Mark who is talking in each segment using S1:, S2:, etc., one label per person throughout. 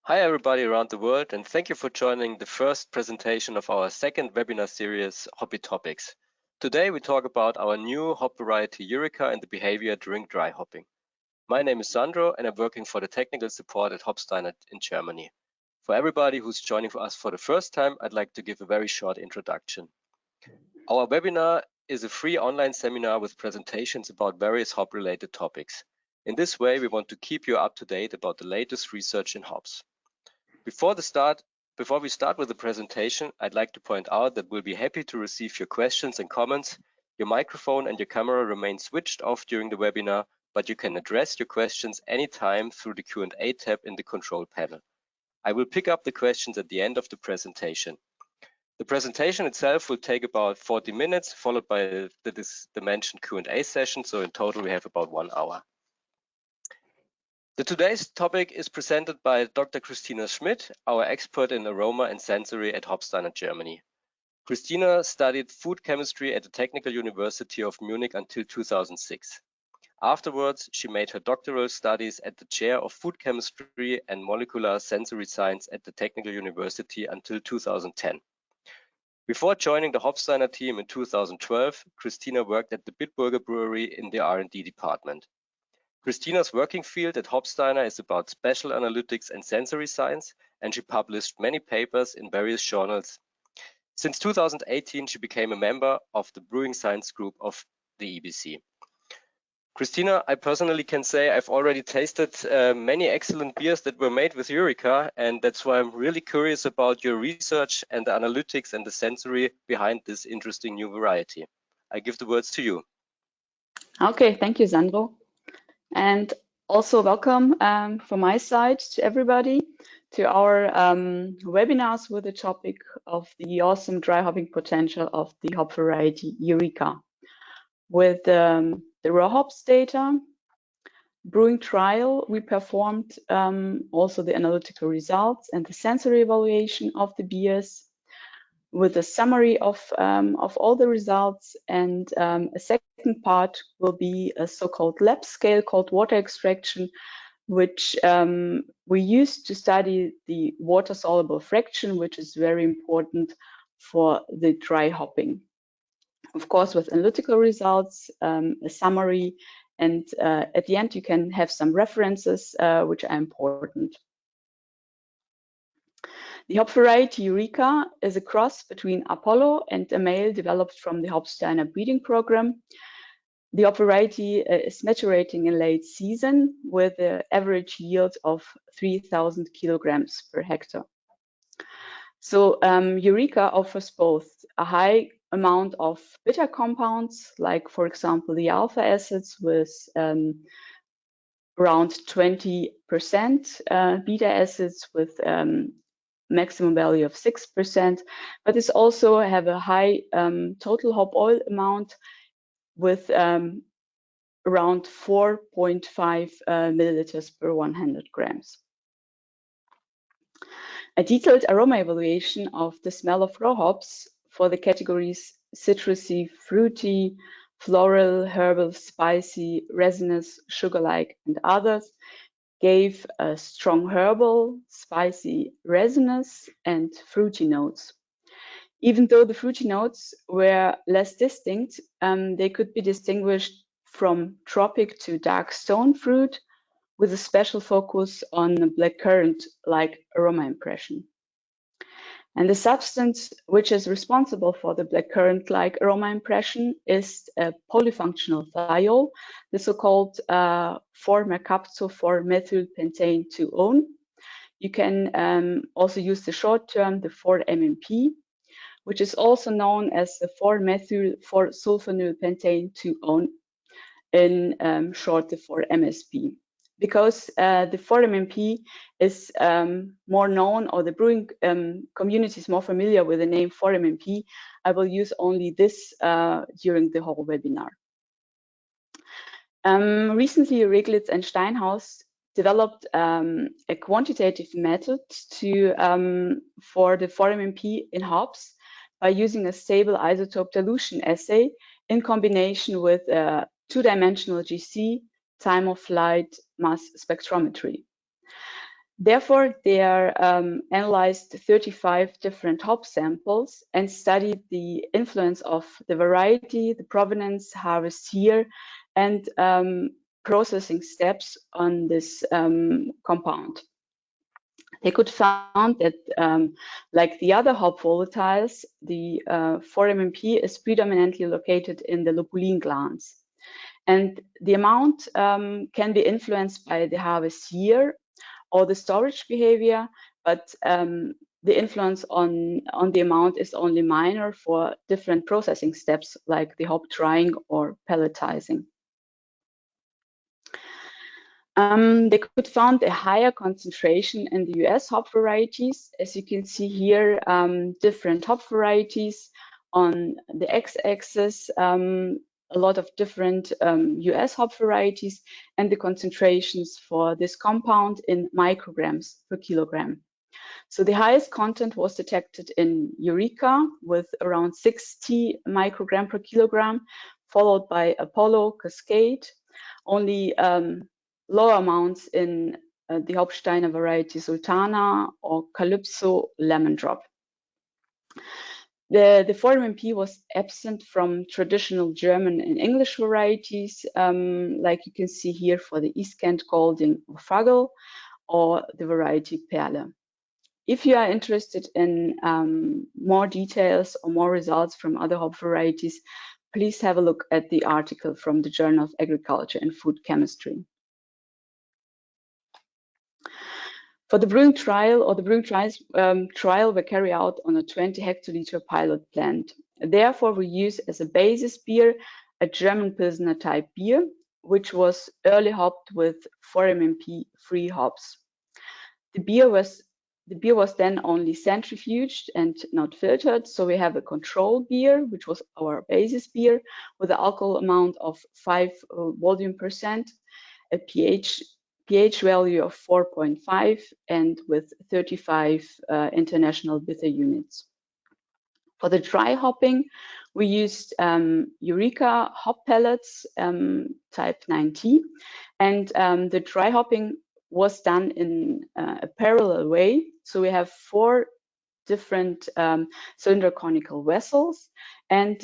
S1: Hi everybody around the world, and thank you for joining the first presentation of our second webinar series, Hoppy Topics. Today we talk about our new hop variety Eureka and the behavior during dry hopping. My name is Sandro and I'm working for the technical support at Hopsteiner in Germany. For everybody who's joining us for the first time, I'd like to give a very short introduction. Our webinar is a free online seminar with presentations about various hop-related topics. In this way, we want to keep you up to date about the latest research in hops. Before we start with the presentation, I'd like to point out that we'll be happy to receive your questions and comments. Your microphone and your camera remain switched off during the webinar, but you can address your questions anytime through the Q&A tab in the control panel. I will pick up the questions at the end of the presentation. The presentation itself will take about 40 minutes, followed by the mentioned Q&A session, so in total we have about 1 hour. Today's topic is presented by Dr. Christina Schmidt, our expert in aroma and sensory at Hopsteiner, Germany. Christina studied food chemistry at the Technical University of Munich until 2006. Afterwards, she made her doctoral studies at the Chair of Food Chemistry and Molecular Sensory Science at the Technical University until 2010. Before joining the Hopsteiner team in 2012, Christina worked at the Bitburger Brewery in the R&D department. Christina's working field at Hopsteiner is about spatial analytics and sensory science, and she published many papers in various journals. Since 2018, she became a member of the Brewing Science Group of the EBC. Christina, I personally can say I've already tasted many excellent beers that were made with Eureka, and that's why I'm really curious about your research and the analytics and the sensory behind this interesting new variety. I give the words to you.
S2: Okay, thank you, Sandro. And also welcome from my side to everybody to our webinars with the topic of the awesome dry hopping potential of the hop variety Eureka. With the raw hops data, brewing trial, we performed also the analytical results and the sensory evaluation of the beers with a summary of all the results, and a second part will be a so-called lab scale called water extraction, which we use to study the water-soluble fraction, which is very important for the dry hopping. Of course, with analytical results, a summary, and at the end you can have some references which are important. The hop variety Eureka is a cross between Apollo and a male developed from the Hopsteiner breeding program. The hop variety is maturating in late season with an average yield of 3,000 kilograms per hectare. So Eureka offers both a high amount of bitter compounds, like for example the alpha acids with around 20%, beta acids with maximum value of 6%, but this also have a high total hop oil amount with around 4.5 milliliters per 100 grams. A detailed aroma evaluation of the smell of raw hops for the categories citrusy, fruity, floral, herbal, spicy, resinous, sugar-like, and others gave a strong herbal, spicy, resinous, and fruity notes. Even though the fruity notes were less distinct, they could be distinguished from tropic to dark stone fruit, with a special focus on the blackcurrant-like aroma impression. And the substance which is responsible for the blackcurrant-like aroma impression is a polyfunctional thiol, the so-called 4-mercaptophenylpentane-2-one. You can also use the short term, the 4-MMP, which is also known as the 4-methyl-4-sulfonylpentane-2-one, in short the 4-MSP. Because the 4-MMP is more known, or the brewing community is more familiar with the name 4-MMP, I will use only this during the whole webinar. Recently, Reglitz and Steinhaus developed a quantitative method for the 4-MMP in hops by using a stable isotope dilution assay in combination with a two-dimensional GC, time of flight, mass spectrometry. Therefore, they analyzed 35 different hop samples and studied the influence of the variety, the provenance, harvest year, and processing steps on this compound. They could find that, like the other hop volatiles, the 4-MMP is predominantly located in the lupulin glands. And the amount can be influenced by the harvest year or the storage behavior, but the influence on the amount is only minor for different processing steps like the hop drying or pelletizing. They could find a higher concentration in the US hop varieties. As you can see here, different hop varieties on the x-axis, a lot of different US hop varieties, and the concentrations for this compound in micrograms per kilogram. So the highest content was detected in Eureka with around 60 microgram per kilogram, followed by Apollo, Cascade, only lower amounts in the Hopsteiner variety Sultana or Calypso Lemon Drop. The 4-MMP was absent from traditional German and English varieties, like you can see here for the East Kent Golding or Fagel, or the variety Perle. If you are interested in more details or more results from other hop varieties, please have a look at the article from the Journal of Agriculture and Food Chemistry. For the brewing trial, or the brewing trial were carried out on a 20 hectoliter pilot plant. Therefore, we use as a basis beer a German Pilsner type beer, which was early hopped with 4-MMP free hops. The beer was then only centrifuged and not filtered, so we have a control beer, which was our basis beer, with an alcohol amount of 5 volume percent, a pH value of 4.5, and with 35 international bitter units. For the dry hopping, we used Eureka hop pellets type 9T, and the dry hopping was done in a parallel way. So we have 4 different cylinder conical vessels, and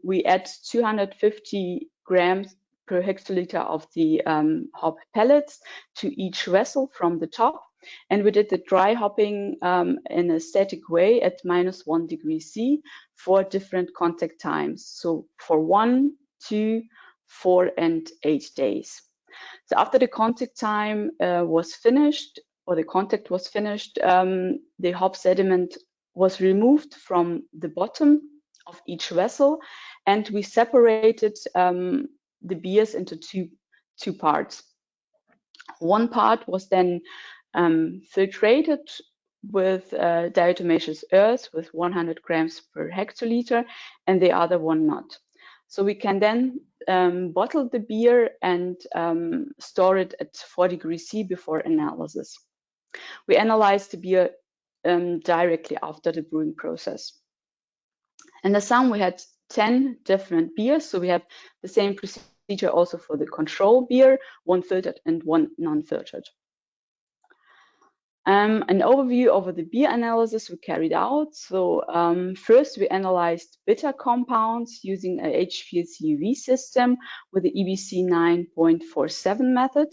S2: we add 250 grams per hectoliter of the hop pellets to each vessel from the top. And we did the dry hopping in a static way at -1 degree C for different contact times. So for 1, 2, 4, and 8 days. So after the contact time was finished, or the contact was finished, the hop sediment was removed from the bottom of each vessel, and we separated the beers into two parts. One part was then filtrated with diatomaceous earth with 100 grams per hectoliter, and the other one not. So we can then bottle the beer and store it at 4 degrees C before analysis. We analyzed the beer directly after the brewing process. In the sum, we had 10 different beers, so we have the same procedure also for the control beer, 1 filtered and 1 non-filtered. An overview over the beer analysis we carried out. So first we analyzed bitter compounds using a HPLC-UV system with the EBC 9.47 method.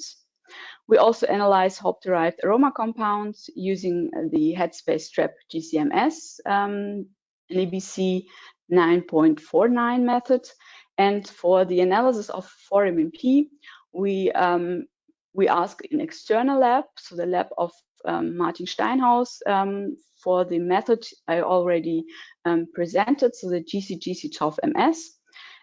S2: We also analyzed hop-derived aroma compounds using the Headspace Trap GCMS, an EBC 9.49 method. And for the analysis of 4-MMP, we asked an external lab, so the lab of Martin Steinhaus, for the method I already presented, so the GC/GC/TOF-MS.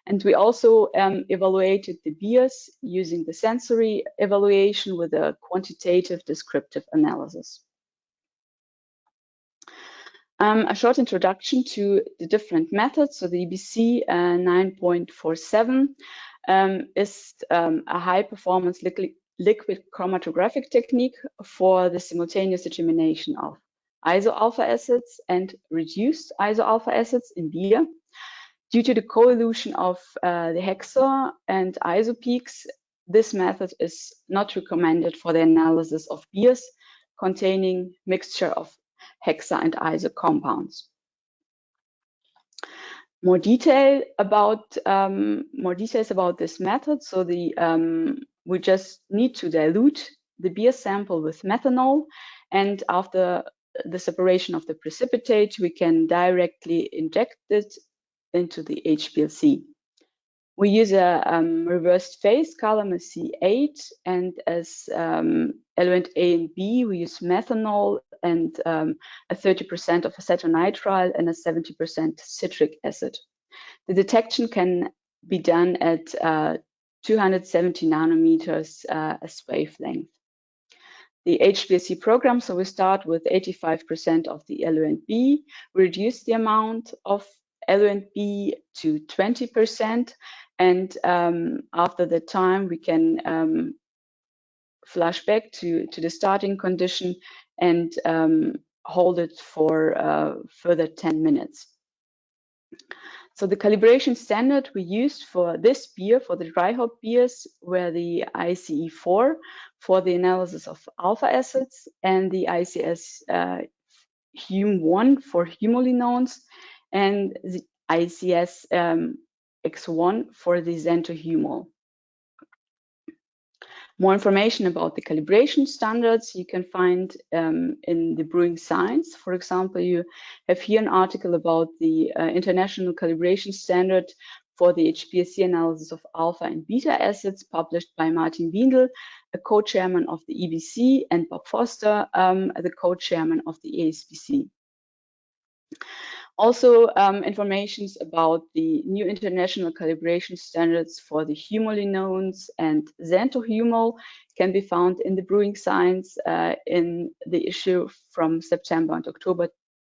S2: And we also evaluated the beers using the sensory evaluation with a quantitative descriptive analysis. A short introduction to the different methods. So the EBC 9.47 is a high performance liquid chromatographic technique for the simultaneous determination of iso-alpha acids and reduced iso-alpha acids in beer. Due to the coelution of the hexo and iso peaks, this method is not recommended for the analysis of beers containing mixture of hexa and iso compounds. More details about this method. So we just need to dilute the beer sample with methanol, and after the separation of the precipitate, we can directly inject it into the HPLC. We use a reversed phase column as C8, and as element A and B, we use methanol and a 30% of acetonitrile and a 70% citric acid. The detection can be done at 270 nanometers as wavelength. The HPLC program, so we start with 85% of the eluent B, reduce the amount of eluent B to 20%, and after the time we can flush back to the starting condition and hold it for further 10 minutes. So the calibration standard we used for this beer, for the dry hop beers, were the ICE4 for the analysis of alpha acids and the ICS Hum1 for humolinones and the ICS X1 for the xanthohumol. More information about the calibration standards you can find in the Brewing Science. For example, you have here an article about the International Calibration Standard for the HPLC analysis of alpha and beta acids, published by Martin Wiendl, a co-chairman of the EBC, and Bob Foster, the co-chairman of the ASBC. Also, information about the new international calibration standards for the humolinones and xanthohumol can be found in the Brewing Science in the issue from September and October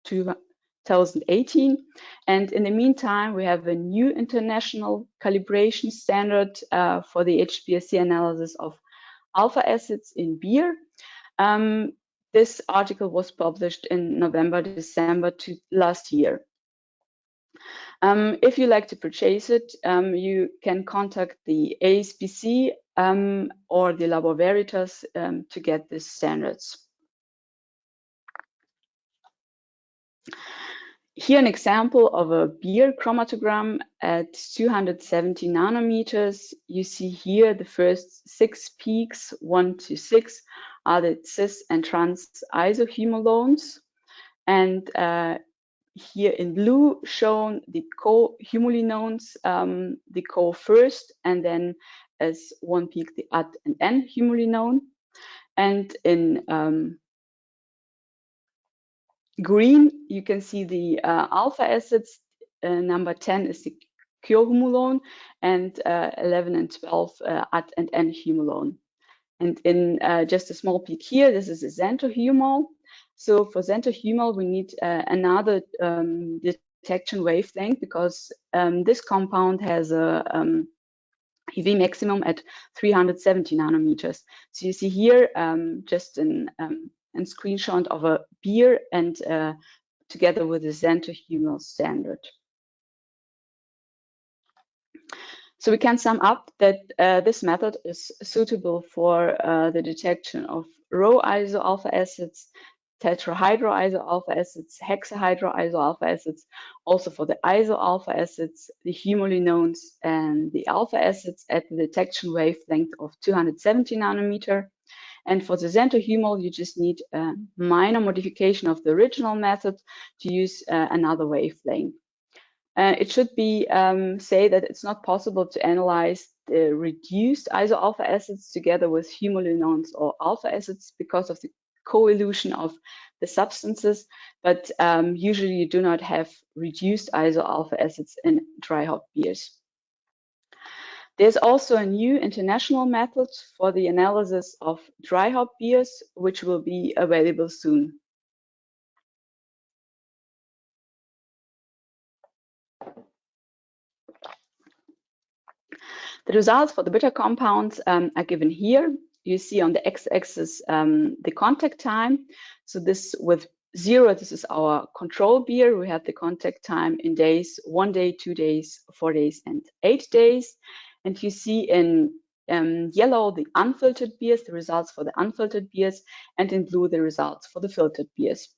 S2: 2018. And in the meantime, we have a new international calibration standard for the HPLC analysis of alpha acids in beer. This article was published in November, December last year. If you like to purchase it, you can contact the ASBC or the Labor Varieties to get these standards. Here an example of a beer chromatogram at 270 nanometers. You see here the first 6 peaks, 1 to 6, are the cis and trans isohumolones. And here in blue shown the co-humolinones, the co first, and then as one peak the ad and n humolinone. And in green, you can see the alpha acids. Number 10 is the cure-humulone, and 11 and 12 ad and n humulone. And in just a small peak here, this is a xanthohumol. So for xanthohumol, we need another detection wavelength because this compound has a EV maximum at 370 nanometers. So you see here just a screenshot of a beer and together with the xanthohumol standard. So we can sum up that this method is suitable for the detection of rho iso-alpha acids, tetrahydroiso-alpha acids, hexahydroiso-alpha acids, also for the iso-alpha acids, the humolinones, and the alpha acids at the detection wavelength of 270 nanometer. And for the xanthohumol, you just need a minor modification of the original method to use another wavelength. It should be say that it's not possible to analyze the reduced iso-alpha acids together with humolinones or alpha acids because of the co-elution of the substances, but usually you do not have reduced iso-alpha acids in dry hop beers. There's also a new international method for the analysis of dry hop beers, which will be available soon. The results for the bitter compounds are given here. You see on the x-axis the contact time. So this with 0, this is our control beer. We have the contact time in days, 1 day, 2 days, 4 days, and 8 days. And you see in yellow the unfiltered beers, the results for the unfiltered beers, and in blue the results for the filtered beers.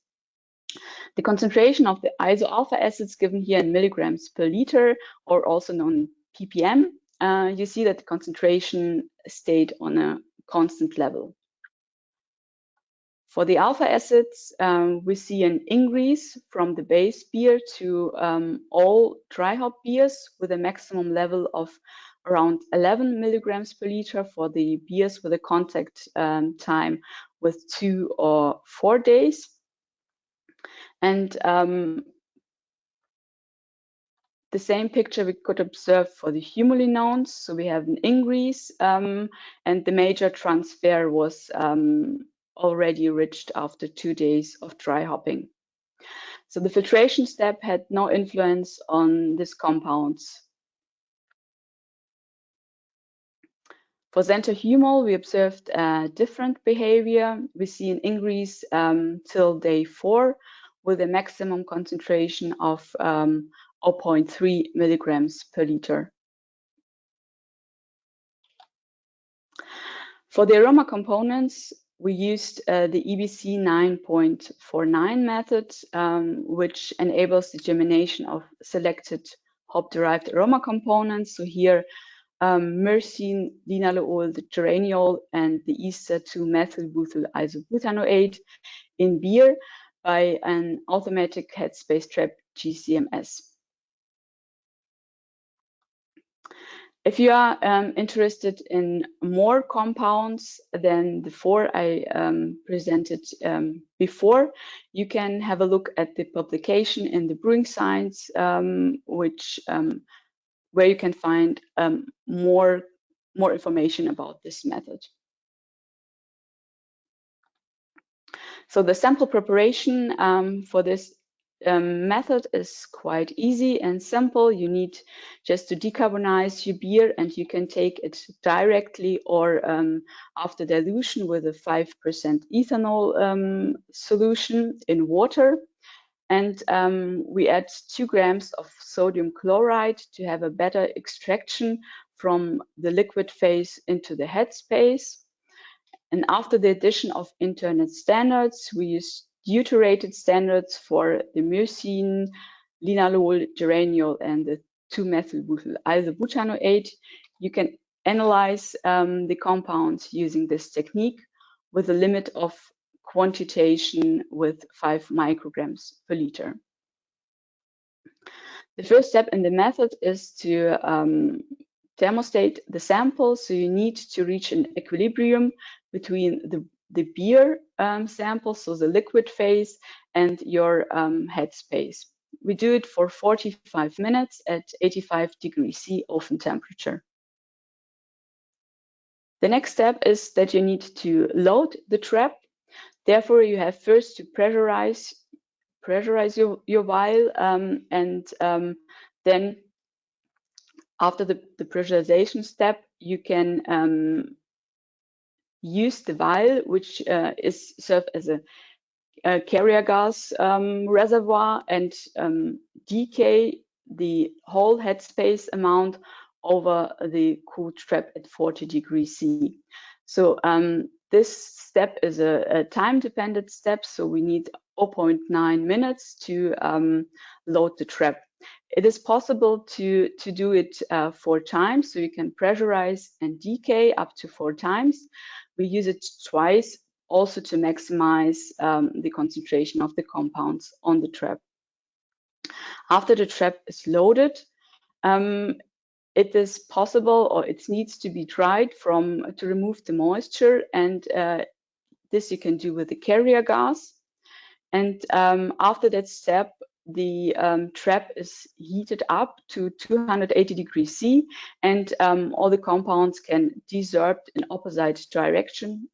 S2: The concentration of the iso-alpha acids given here in milligrams per liter, or also known ppm, you see that the concentration stayed on a constant level. For the alpha acids, we see an increase from the base beer to all dry hop beers with a maximum level of around 11 milligrams per liter for the beers with a contact time with 2 or 4 days. And the same picture we could observe for the humulinones. So we have an increase, and the major transfer was already reached after 2 days of dry hopping. So the filtration step had no influence on these compounds. For xanthocumol, we observed different behavior. We see an increase till day 4 with a maximum concentration of 0.3 milligrams per liter. For the aroma components, we used the EBC 9.49 method, which enables the germination of selected hop-derived aroma components. So here, myrcene, linalool, the geraniol, and the ester 2-methylbutyl isobutanoate in beer by an automatic headspace trap GCMS. If you are interested in more compounds than the 4 I presented before, you can have a look at the publication in the Brewing Science, where you can find more information about this method. So the sample preparation for this method is quite easy and simple. You need just to decarbonize your beer, and you can take it directly or after dilution with a 5% ethanol solution in water. And we add 2 grams of sodium chloride to have a better extraction from the liquid phase into the headspace. And after the addition of internet standards, we use deuterated standards for the myrcene, linalool, geraniol, and the 2-methylbutyl isobutanoate. You can analyze the compounds using this technique with a limit of quantitation with 5 micrograms per liter. The first step in the method is to thermostate the sample. So you need to reach an equilibrium between the beer sample, so the liquid phase, and your headspace. We do it for 45 minutes at 85 degrees C oven temperature. The next step is that you need to load the trap. Therefore, you have first to pressurize your vial, and then after the pressurization step, you can use the vial, which is served as a carrier gas reservoir, and decay the whole headspace amount over the cooled trap at 40 degrees C. So this step is a time-dependent step, so we need 0.9 minutes to load the trap. It is possible to do it 4 times, so you can pressurize and decay up to 4 times. We use it twice also to maximize the concentration of the compounds on the trap. After the trap is loaded, it is possible, or it needs to be dried to remove the moisture, and this you can do with the carrier gas. And after that step, the trap is heated up to 280 degrees C, and all the compounds can desorb in opposite direction,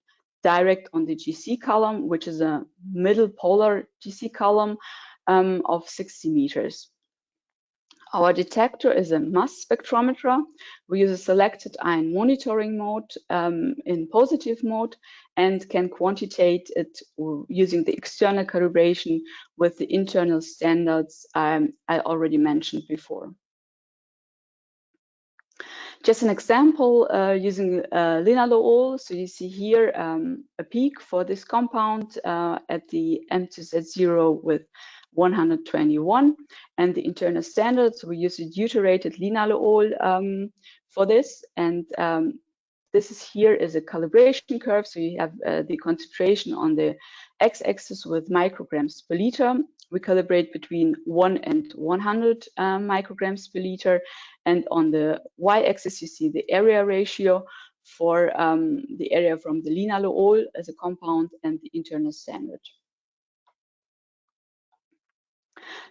S2: direct on the GC column, which is a middle polar GC column of 60 meters. Our detector is a mass spectrometer. We use a selected ion monitoring mode in positive mode, and can quantitate it using the external calibration with the internal standards I already mentioned before. Just an example using linalool. So you see here a peak for this compound at the M2Z0 with 121, and the internal standard. So we use a deuterated linalool for this, and this is here is a calibration curve. So you have the concentration on the x-axis with micrograms per liter. We calibrate between 1 and 100 micrograms per liter. And on the y-axis, you see the area ratio for the area from the linalool as a compound and the internal standard.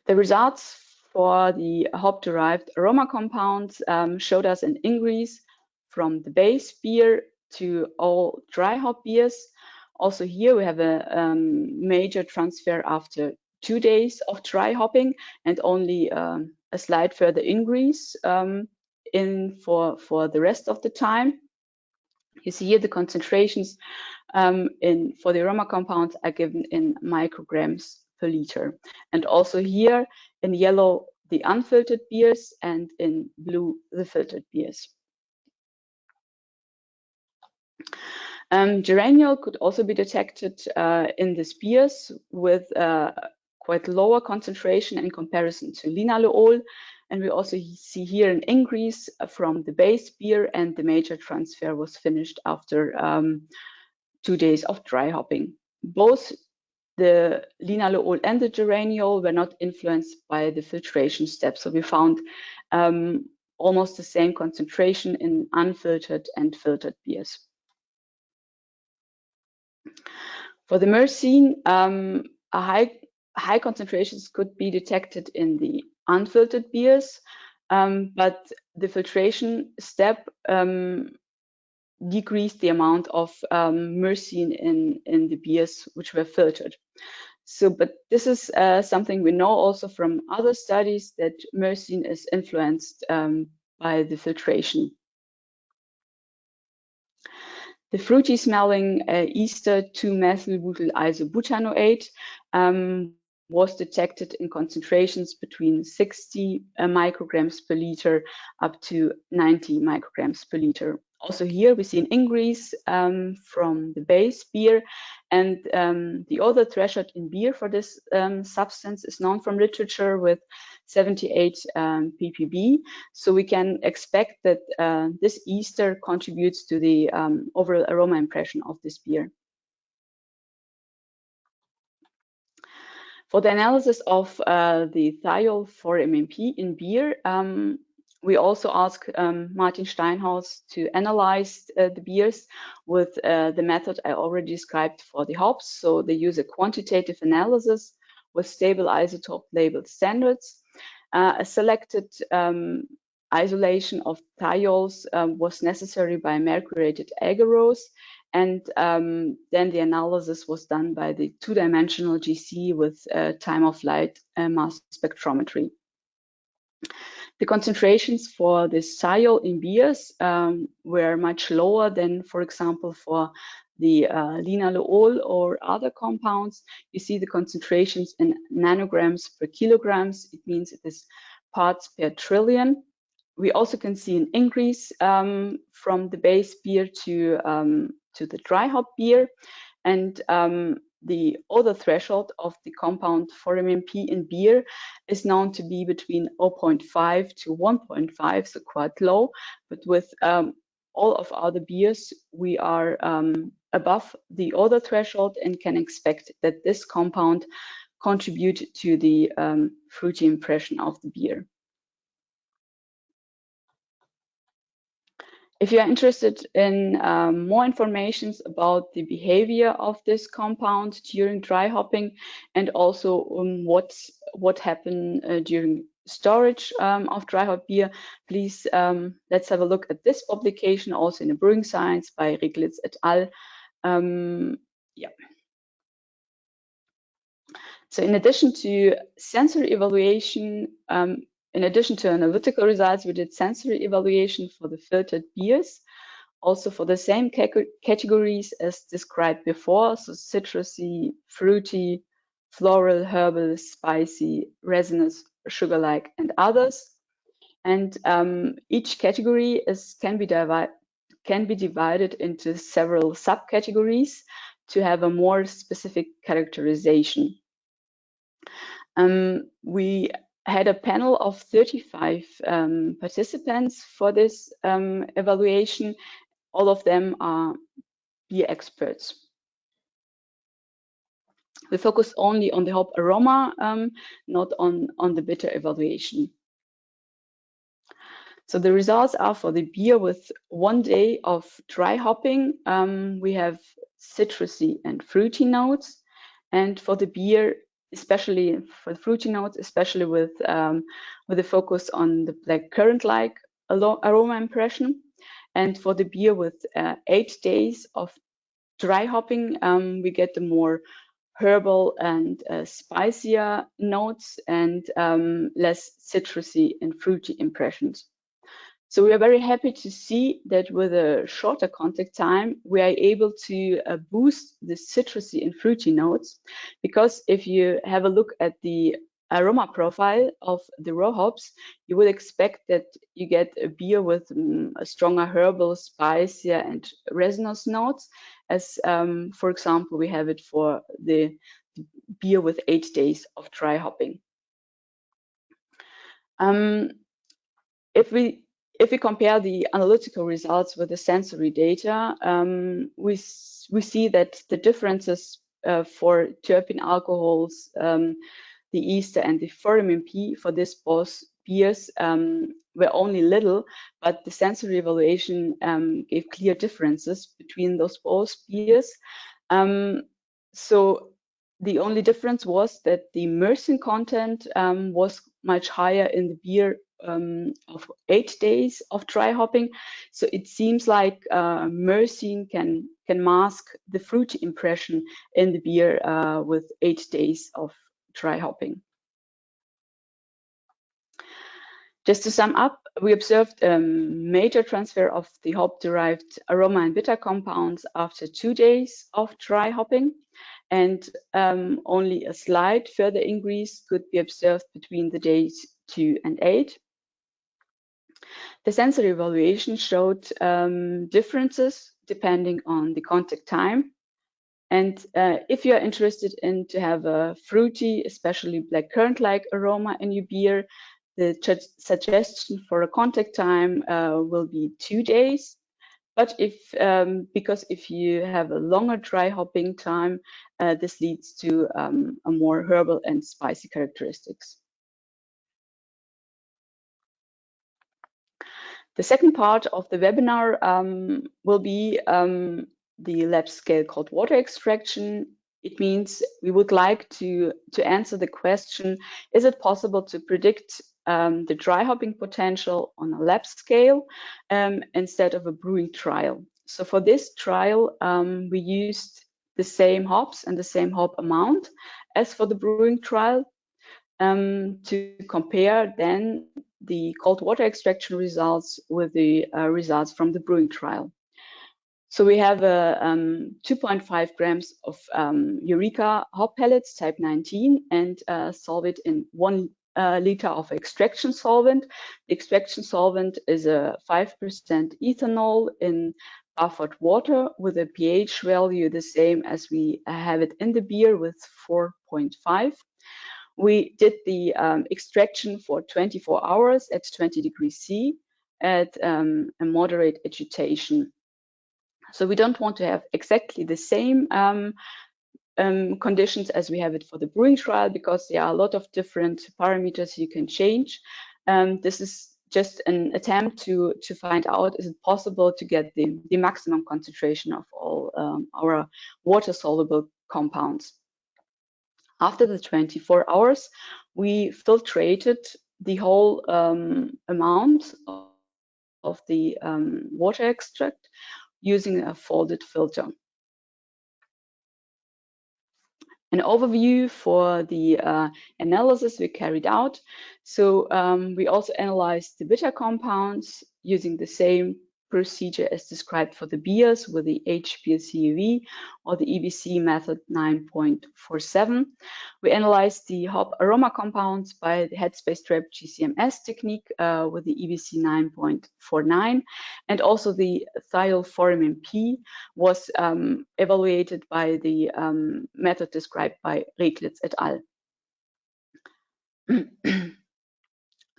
S2: The results for the hop-derived aroma compounds showed us an increase from the base beer to all dry hop beers. Also here we have a major transfer after 2 days of dry hopping, and only a slight further increase for the rest of the time. You see here the concentrations for the aroma compounds are given in micrograms per liter. And also here in yellow, the unfiltered beers, and in blue, the filtered beers. Geraniol could also be detected in these beers with quite lower concentration in comparison to linalool. And we also see here an increase from the base beer, and the major transfer was finished after 2 days of dry hopping. Both the linalool and the geraniol were not influenced by the filtration step. So we found almost the same concentration in unfiltered and filtered beers. For the myrcene, high concentrations could be detected in the unfiltered beers, but the filtration step decreased the amount of myrcene in the beers which were filtered. So, but this is something we know also from other studies, that myrcene is influenced by the filtration. The fruity smelling ester 2-methylbutyl isobutanoate was detected in concentrations between 60 micrograms per liter up to 90 micrograms per liter. Also here we see an increase from the base beer, and the other threshold in beer for this substance is known from literature with 78 ppb. So we can expect that this ester contributes to the overall aroma impression of this beer. For the analysis of the thiol 4-MMP in beer, we also asked Martin Steinhaus to analyze the beers with the method I already described for the hops. So they use a quantitative analysis with stable isotope labeled standards. A selected isolation of thiols was necessary by mercurated agarose, and then the analysis was done by the two-dimensional GC with time of flight mass spectrometry. The concentrations for the thiol in beers were much lower than, for example, for the linalool or other compounds. You see the concentrations in nanograms per kilograms. It means it is parts per trillion. We also can see an increase from the base beer to the dry hop beer, and the other threshold of the compound 4-MMP in beer is known to be between 0.5 to 1.5, so quite low. But with all of other beers, we are above the other threshold and can expect that this compound contribute to the fruity impression of the beer. If you are interested in more information about the behavior of this compound during dry hopping, and also what happened during storage of dry hop beer, please let's have a look at this publication, also in the Brewing Science by Riglitz et al. Yeah. So in addition to sensory evaluation, in addition to analytical results, we did sensory evaluation for the filtered beers, also for the same categories as described before, so citrusy, fruity, floral, herbal, spicy, resinous, sugar-like, and others. And each category can be divided into several subcategories to have a more specific characterization. We had a panel of 35 participants for this evaluation. All of them are beer experts. We focused only on the hop aroma, not on the bitter evaluation. So the results are for the beer with 1 day of dry hopping. We have citrusy and fruity notes. And for the beer, especially for the fruity notes, especially with a focus on the black currant-like aroma impression. And for the beer with 8 days of dry hopping, we get the more herbal and spicier notes and less citrusy and fruity impressions. So we are very happy to see that with a shorter contact time, we are able to boost the citrusy and fruity notes, because if you have a look at the aroma profile of the raw hops, you would expect that you get a beer with a stronger herbal, spicier and resinous notes, as for example, we have it for the beer with 8 days of dry hopping. If we compare the analytical results with the sensory data, we see that the differences for terpene alcohols, the ester and the phoramine P for this both beers were only little, but the sensory evaluation gave clear differences between those both beers. So the only difference was that the myrcene content was much higher in the beer of 8 days of dry hopping. So it seems like myrcene can mask the fruity impression in the beer with 8 days of dry hopping. Just to sum up, we observed a major transfer of the hop-derived aroma and bitter compounds after 2 days of dry hopping, and only a slight further increase could be observed between the days 2 and 8. The sensory evaluation showed differences depending on the contact time. And if you're interested in to have a fruity, especially black currant-like aroma in your beer, the suggestion for a contact time will be 2 days. But because if you have a longer dry hopping time, this leads to a more herbal and spicy characteristics. The second part of the webinar will be the lab scale cold water extraction. It means we would like to answer the question, is it possible to predict the dry hopping potential on a lab scale instead of a brewing trial? So for this trial, we used the same hops and the same hop amount as for the brewing trial to compare then the cold water extraction results with the results from the brewing trial. So we have 2.5 grams of Eureka hop pellets type 19 and solve it in 1 liter of extraction solvent. The extraction solvent is a 5% ethanol in buffered water with a pH value the same as we have it in the beer with 4.5. We did the extraction for 24 hours at 20 degrees C at a moderate agitation. So we don't want to have exactly the same conditions as we have it for the brewing trial, because there are a lot of different parameters you can change. This is just an attempt to find out, is it possible to get the maximum concentration of all our water-soluble compounds. After the 24 hours, we filtrated the whole amount of the water extract using a folded filter. An overview for the analysis we carried out. So we also analyzed the bitter compounds using the same procedure as described for the beers with the HPLC or the EBC method 9.47. We analyzed the hop aroma compounds by the headspace trap GCMS technique with the EBC 9.49, and also the thiophoramin P was evaluated by the method described by Reglitz et al.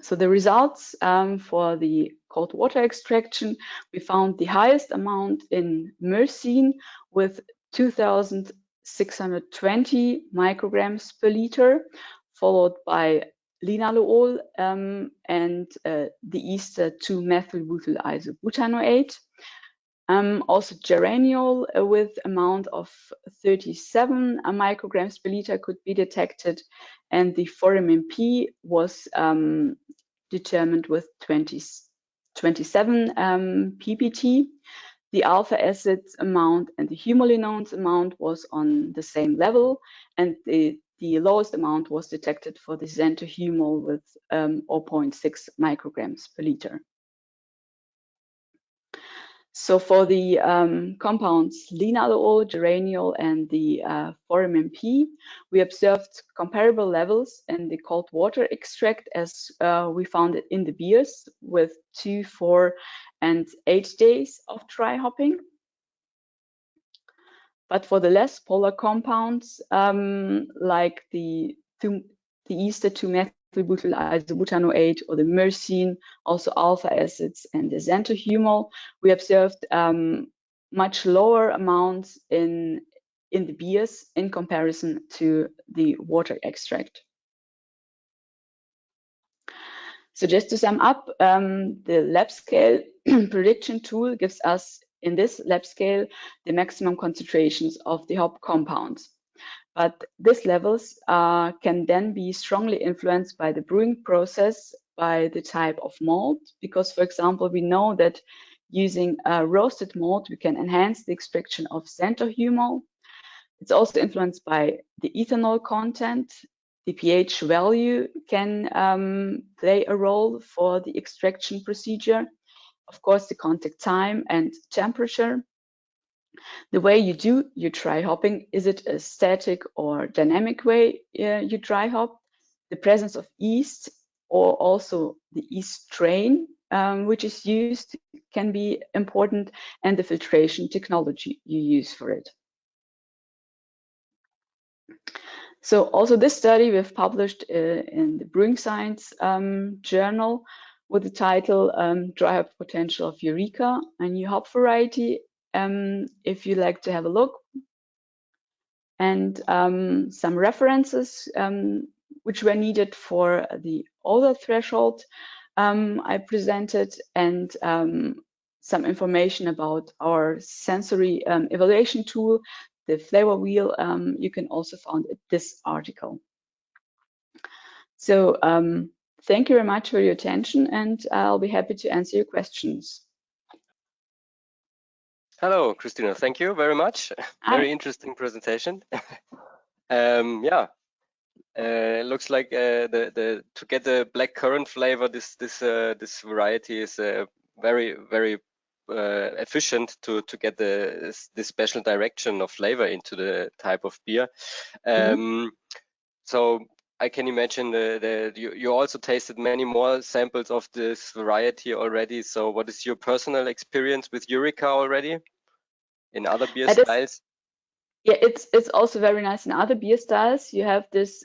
S2: So the results for the cold water extraction, we found the highest amount in myrcene with 2,620 micrograms per liter, followed by linalool and the ester 2-methylbutyl isobutanoate. Also geraniol with amount of 37 micrograms per liter could be detected, and the foramin P was determined with 27 ppt. The alpha acids amount and the humulinones amount was on the same level, and the lowest amount was detected for the xanthohumol with 0.6 micrograms per liter. So for the compounds linalool, geraniol, and the foramin P, we observed comparable levels in the cold water extract as we found it in the beers with 2, 4, and 8 days of dry hopping. But for the less polar compounds, like the ester 2-methylbutyl isobutanoate or the myrcene, also alpha acids, and the xanthohumol, we observed much lower amounts in the beers in comparison to the water extract. So just to sum up, the lab scale prediction tool gives us, in this lab scale, the maximum concentrations of the hop compounds. But these levels can then be strongly influenced by the brewing process, by the type of malt, because, for example, we know that using roasted malt, we can enhance the extraction of xanthohumol. It's also influenced by the ethanol content. The pH value can play a role for the extraction procedure. Of course, the contact time and temperature. The way you do your dry hopping, is it a static or dynamic way you dry hop? The presence of yeast or also the yeast strain which is used can be important, and the filtration technology you use for it. So also this study we've published in the Brewing Science journal with the title Dry Hop Potential of Eureka, a new hop variety, if you like to have a look. And some references which were needed for the odor threshold I presented, and some information about our sensory evaluation tool, the flavor wheel. You can also find this article. So thank you very much for your attention, and I'll be happy to answer your questions.
S1: Hello, Christina. Thank you very much. Very interesting presentation. Yeah, it looks like to get the black currant flavor, this variety is very efficient to get this special direction of flavor into the type of beer. So I can imagine that you also tasted many more samples of this variety already. So what is your personal experience with Eureka already in other beer styles?
S2: Yeah, it's also very nice in other beer styles. You have this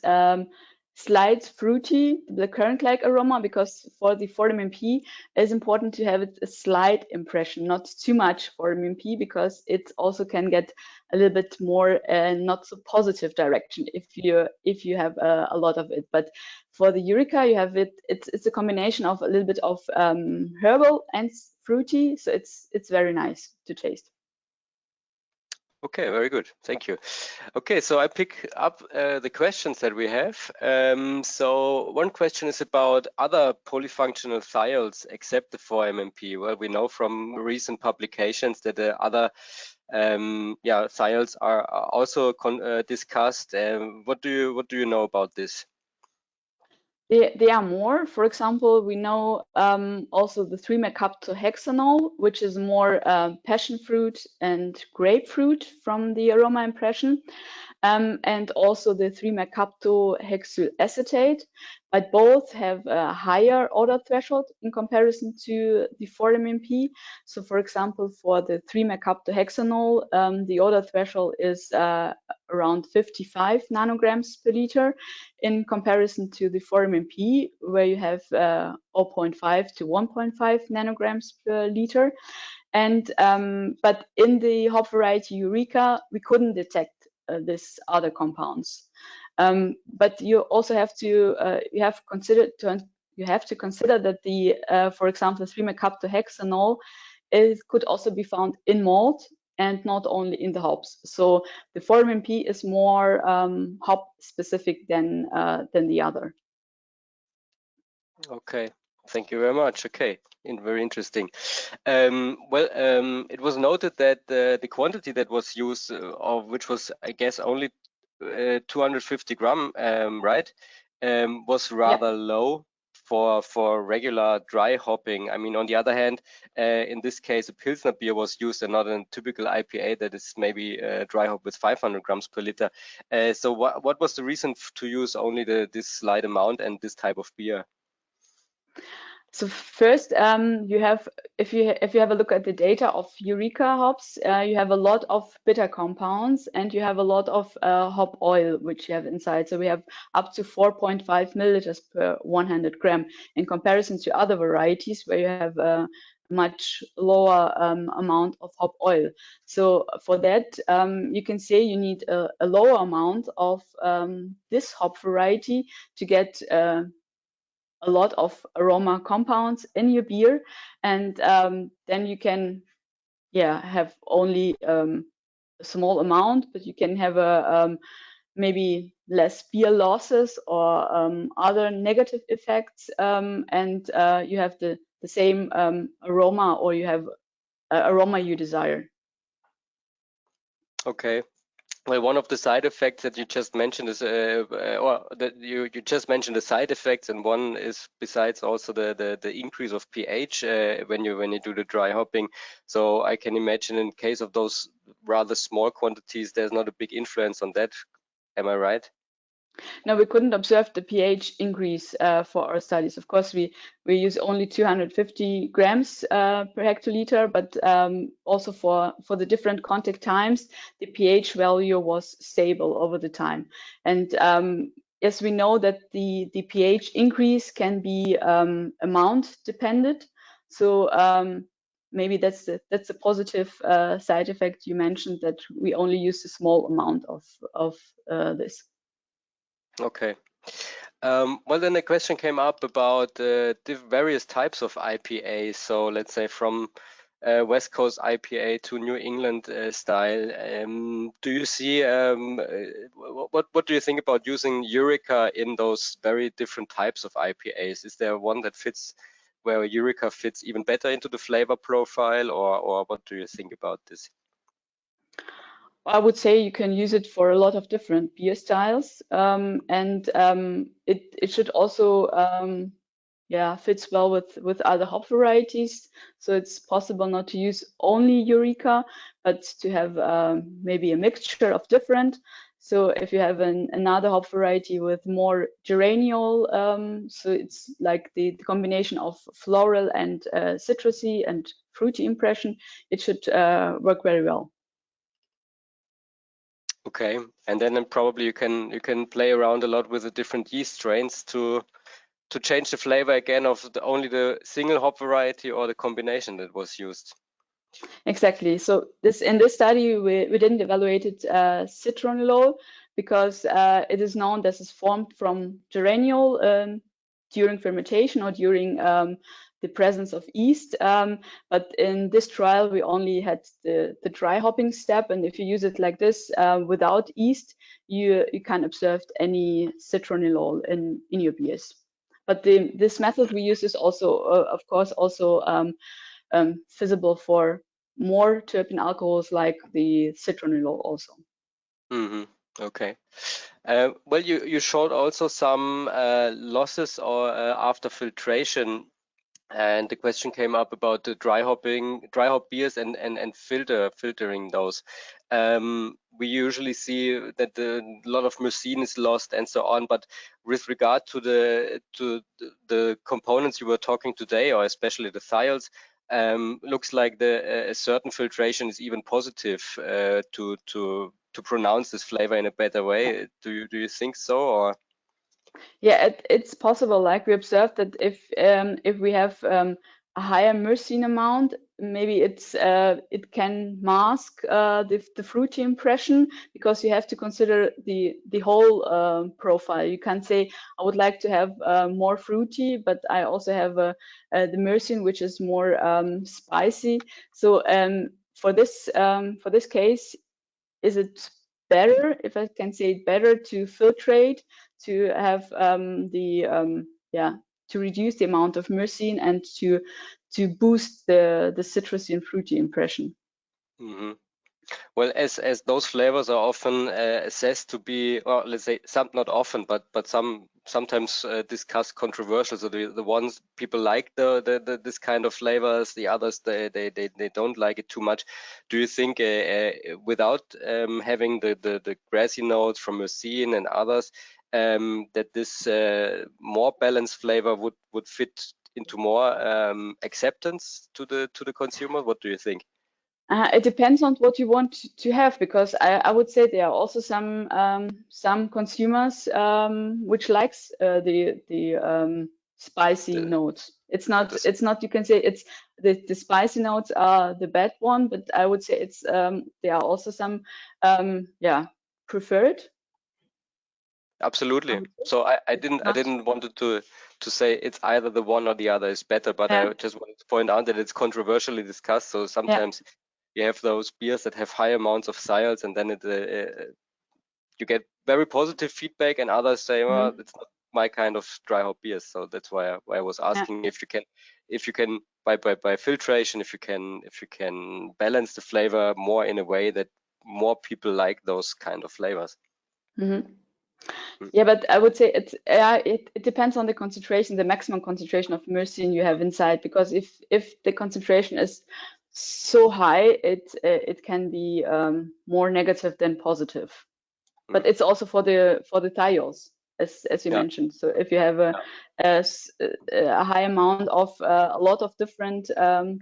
S2: slight fruity, the currant-like aroma, because for the foramin P, it's important to have a slight impression, not too much foramin P, because it also can get a little bit more not so positive direction if you have a lot of it. But for the Eureka, you have it's a combination of a little bit of herbal and fruity, so it's very nice to taste.
S1: Okay, very good. Thank you. Okay, so I pick up the questions that we have. So one question is about other polyfunctional thiols except the 4-MMP. Well, we know from recent publications that the other thiols are also discussed. What do you know about this?
S2: There are more. For example, we know also the 3-mercaptohexanol, which is more passion fruit and grapefruit from the aroma impression, and also the 3-mercaptohexyl acetate. But both have a higher odor threshold in comparison to the 4-MMP. So, for example, for the 3-mercaptohexanol, the odor threshold is around 55 nanograms per liter, in comparison to the 4-MMP, where you have 0.5 to 1.5 nanograms per liter. And but in the hop variety Eureka, we couldn't detect these other compounds. But you also have to you have to consider that the for example 3-mercaptohexanol, it could also be found in malt and not only in the hops. So the 4-MMP is more hop specific than the other.
S1: Okay, thank you very much. Okay, very interesting. It was noted that the quantity that was used, of which was, I guess, only 250 gram, right, was rather low for regular dry hopping. I mean, on the other hand, in this case, a Pilsner beer was used and not a typical IPA that is maybe dry hop with 500 grams per liter. So what was the reason to use only this slight amount and this type of beer?
S2: So first, you have, if you have a look at the data of Eureka hops, you have a lot of bitter compounds and you have a lot of hop oil which you have inside. So we have up to 4.5 milliliters per 100 gram in comparison to other varieties where you have a much lower amount of hop oil. So for that, you can say you need a lower amount of this hop variety to get a lot of aroma compounds in your beer, and then you can have only a small amount, but you can have a maybe less beer losses or other negative effects, and you have the same aroma, or you have aroma you desire.
S1: Okay. Well, one of the side effects that you just mentioned is, or that you just mentioned the side effects, and one is besides also the increase of pH when you do the dry hopping. So I can imagine in case of those rather small quantities, there's not a big influence on that. Am I right?
S2: No, we couldn't observe the pH increase for our studies. Of course, we use only 250 grams per hectoliter, but also for the different contact times, the pH value was stable over the time. And yes, we know that the pH increase can be amount dependent. So maybe that's a positive side effect you mentioned, that we only use a small amount of this.
S1: Okay. Well, then the question came up about the various types of IPA. So let's say from West Coast IPA to New England style. Do you see what do you think about using Eureka in those very different types of IPAs? Is there one that fits, where Eureka fits even better into the flavor profile, or what do you think about this?
S2: I would say you can use it for a lot of different beer styles, and it should also fits well with other hop varieties. So it's possible not to use only Eureka, but to have maybe a mixture of different. So if you have another hop variety with more geraniol, so it's like the combination of floral and citrusy and fruity impression, it should work very well.
S1: Okay, and then probably you can play around a lot with the different yeast strains to change the flavor again of only the single hop variety or the combination that was used.
S2: Exactly. So in this study we didn't evaluate it citronellol because it is known that it's formed from geraniol during fermentation or during the presence of yeast. But in this trial, we only had the dry hopping step, and if you use it like this without yeast, you can observe any citronellol in your beers. But this method we use is also, of course, also feasible for more terpene alcohols like the citronellol also.
S1: Mm-hmm. Okay. Well, you showed also some losses or after filtration, and the question came up about the dry hop beers and filtering those. We usually see that a lot of myrcene is lost and so on, but with regard to the components you were talking today, or especially the thiols, looks like a certain filtration is even positive to pronounce this flavor in a better way. Do you think so, or?
S2: Yeah, it's possible. Like we observed that if we have a higher myrcene amount, maybe it can mask the fruity impression, because you have to consider the whole profile. You can't say I would like to have more fruity, but I also have the myrcene, which is more spicy. So for this case, is it better, if I can say it, better to filtrate, to have to reduce the amount of myrcene and to boost the citrusy and fruity impression?
S1: Mm-hmm. Well, as those flavors are often assessed to be, or let's say some, not often, but sometimes discussed controversial. So the ones people like this kind of flavors, the others they don't like it too much. Do you think without having the grassy notes from myrcene and others, that this more balanced flavor would fit into more acceptance to the consumer? What do you think?
S2: It depends on what you want to have, because I would say there are also some consumers which likes the spicy
S1: The,
S2: notes.
S1: the
S2: It's not, you can say it's the spicy notes are the bad one, but I would say it's there are also some yeah, preferred. I
S1: Absolutely.
S2: would say
S1: So I
S2: it's
S1: didn't I
S2: not.
S1: didn't want to say it's either the one or the other is better, but
S2: Yeah,
S1: I just wanted to point out that it's controversially discussed. So
S2: yeah.
S1: sometimes you have those beers that have high amounts of thiols, and then you get very positive feedback, and others say, well,
S2: Mhm.
S1: it's not my kind of dry hop beers. So that's why I was
S2: Yeah.
S1: asking if you can by filtration, if you can balance the flavor more in a way that more people like those kind of flavors.
S2: Mhm.
S1: Mm.
S2: Yeah, but I would say it depends on the concentration, the maximum concentration of myrcene you have inside, because if the concentration is so high, it can be more negative than positive. But
S1: Mm.
S2: it's also for the thiols, as you
S1: Yeah.
S2: mentioned. So if you have a high amount of a lot of different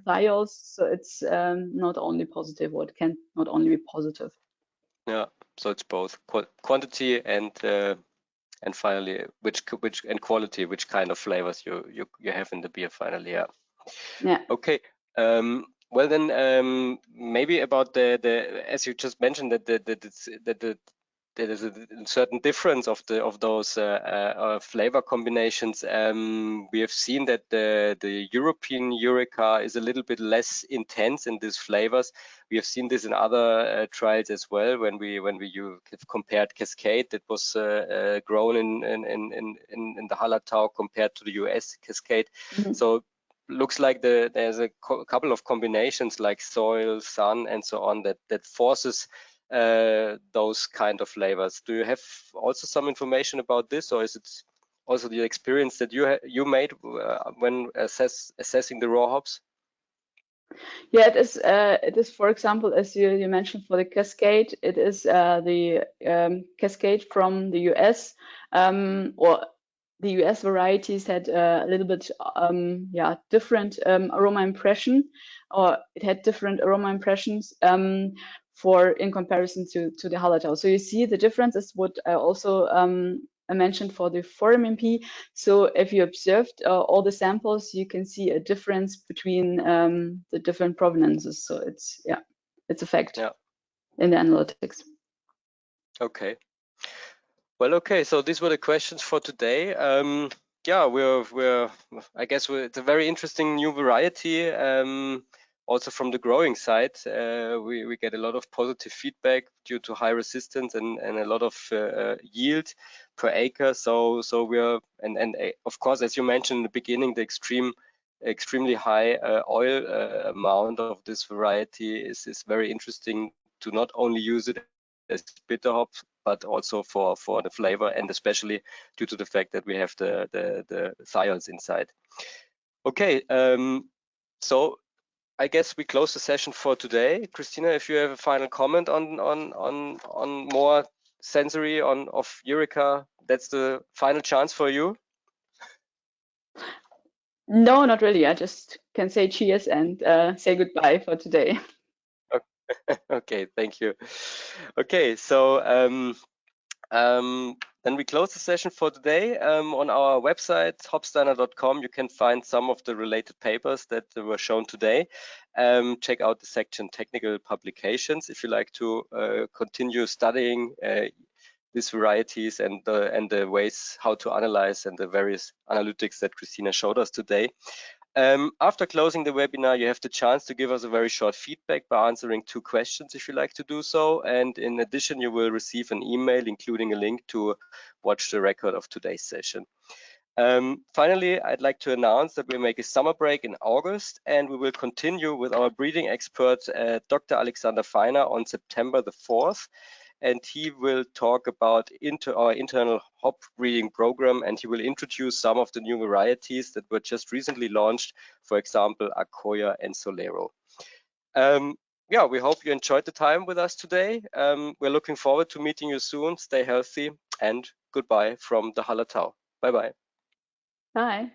S2: thiols, so it's not only positive, or it can not only be positive.
S1: Yeah, so it's both quantity and finally which and quality, which kind of flavors you have in the beer finally. Yeah.
S2: Yeah.
S1: Okay. Well then, maybe about the as you just mentioned that there is a certain difference of those flavor combinations. We have seen that the European Eureka is a little bit less intense in these flavors. We have seen this in other trials as well. When you have compared Cascade that was grown in the Hallertau compared to the US Cascade.
S2: Mhm.
S1: So looks like there's a couple of combinations like soil, sun, and so on that forces those kind of flavors. Do you have also some information about this, or is it also the experience that you made when assessing the raw hops?
S2: Yeah, it is, for example, as you mentioned, for the Cascade, it is the Cascade from the US, or the US varieties had a little bit yeah, different aroma impression, or it had different aroma impressions for in comparison to the Hallertau. So you see the difference is what I also I mentioned for the Forum MP. So if you observed all the samples, you can see a difference between the different provenances. So it's, yeah, it's a fact
S1: Yeah.
S2: in the analytics.
S1: Okay. Well, okay. So these were the questions for today. Yeah, I guess it's a very interesting new variety. Also from the growing side, we get a lot of positive feedback due to high resistance and a lot of yield per acre. So and of course, as you mentioned in the beginning, the extremely high oil amount of this variety is very interesting to not only use it as bitter hops but also for the flavor, and especially due to the fact that we have the thiols inside. Okay, so I guess we close the session for today. Christina, if you have a final comment on more sensory of Eureka, that's the final chance for you.
S2: No, not really. I just can say cheers and say goodbye for today.
S1: Okay, thank you. Okay, so then we close the session for today. On our website, hopsteiner.com, you can find some of the related papers that were shown today. Check out the section Technical Publications if you like to continue studying these varieties and the ways how to analyze and the various analytics that Christina showed us today. After closing the webinar, you have the chance to give us a very short feedback by answering 2 questions if you like to do so. And in addition, you will receive an email including a link to watch the record of today's session. Finally, I'd like to announce that we make a summer break in August, and we will continue with our breeding expert, Dr. Alexander Feiner, on September the 4th. And he will talk about our internal hop breeding program, and he will introduce some of the new varieties that were just recently launched, for example, Acoya and Solero. Yeah, we hope you enjoyed the time with us today. We're looking forward to meeting you soon. Stay healthy, and goodbye from the Hallertau. Bye-bye.
S2: Bye.